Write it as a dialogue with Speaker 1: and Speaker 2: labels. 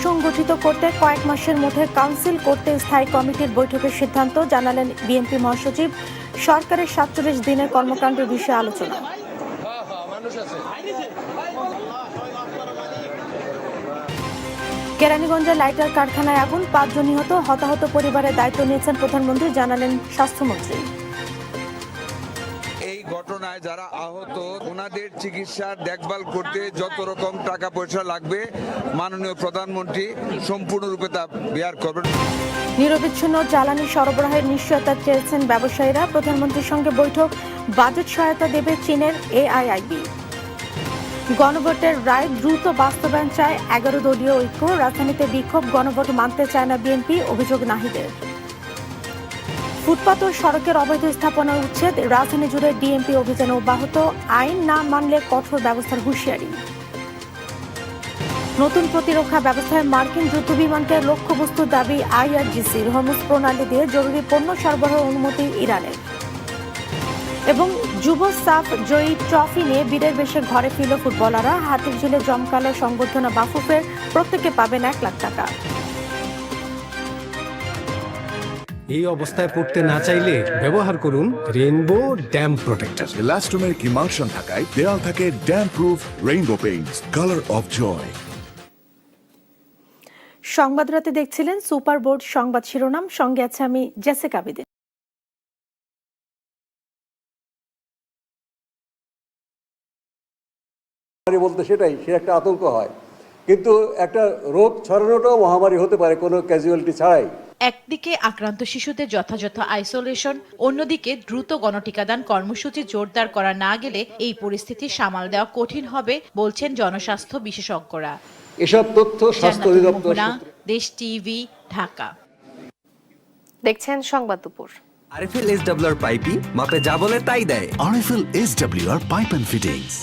Speaker 1: সুসংগঠিত করতে কয়েক মাসের মধ্যে কাউন্সিল করতে স্থায়ী কমিটির বৈঠকের সিদ্ধান্ত জানালেন বিএনপি মহাসচিব। সরকারের ৪৭ দিনের কর্মকাণ্ডের বিষয়ে আলোচনা। কেরানীগঞ্জের লাইটার কারখানায় আগুন, ৫ জন নিহত। হতাহত পরিবারের দায়িত্ব নিয়েছেন প্রধানমন্ত্রী, জানালেন স্বাস্থ্যমন্ত্রী।
Speaker 2: এই ঘটনায় যারা আহত ওনাদের চিকিৎসার দেখভাল করতে যত রকম টাকা পয়সা লাগবে মাননীয় প্রধানমন্ত্রী সম্পূর্ণরূপে তা বেয়ার করবেন।
Speaker 1: নিরবিচ্ছিন্ন জ্বালানি সরবরাহের নিশ্চয়তা চেয়েছেন ব্যবসায়ীরা। প্রধানমন্ত্রীর সঙ্গে বৈঠক, বাজেট সহায়তা দেবে চীনের এআইআইবি। গণভোটের রায় দ্রুত বাস্তবায়ন চায় ১১ দলীয় ঐক্য। রাজধানীতে বিক্ষোভ, গণভোট মানতে চায় না বিএনপি, অভিযোগ নাহিদের। ফুটপাত ও সড়কের অবৈধ স্থাপনা উচ্ছেদ, রাজধানী জুড়ে ডিএমপি অভিযান অব্যাহত। আইন না মানলে কঠোর ব্যবস্থার হুঁশিয়ারি। নতুন প্রতিরক্ষা ব্যবস্থায় মার্কিন যুদ্ধবিমানকে লক্ষ্যবস্তুর দাবি আইআরজিসির। হরমুজ প্রণালী দিয়ে জরুরি পণ্য সরবরাহ অনুমতি ইরানের। এবং যুব সাফ জয়ী ট্রফি নিয়ে বীরের বেশে ঘরে ফিরল ফুটবলাররা। হাতিরঝিলে জমকালো সংবর্ধনা বাফুফের, প্রত্যেকে পাবেন ১ লাখ টাকা।
Speaker 3: এই অবস্থায় পড়তে না চাইলে ব্যবহার করুন rainbow damp protector.
Speaker 4: Elastomeric emulsion থাকায় দেয়াল থাকে damp proof rainbow paints, colour of joy.
Speaker 1: সংবাদ রাতে দেখছিলেন সুপার বোর্ড সংবাদ শিরোনাম, সঙ্গে আছে আমি জেসিকা বিদিন।
Speaker 5: বলতে সে একটা আতঙ্ক হয়, কিন্তু একটা রোগ ছড়ানোটাও মহামারী হতে পারে কোনো ক্যাজুয়ালিটি ছাড়াই।
Speaker 6: একদিকে আক্রান্ত শিশুদের যথাযথ আইসোলেশন, অন্যদিকে দ্রুত গণটিকাদান কর্মসূচি জোরদার করা না গেলে এই পরিস্থিতি সামাল দেওয়া কঠিন হবে বলছেন জনস্বাস্থ্য বিশেষজ্ঞরা।
Speaker 5: এসব তথ্য স্বাস্থ্য অধিদপ্তর।
Speaker 6: দেশ টিভি, ঢাকা।
Speaker 1: দেখছেন সংবাদ দুপুর।
Speaker 7: আরএফএল এসডব্লিউআর পাইপই মাপে যা বলে তাই দেয়।
Speaker 4: RFL SWR pipe and fittings.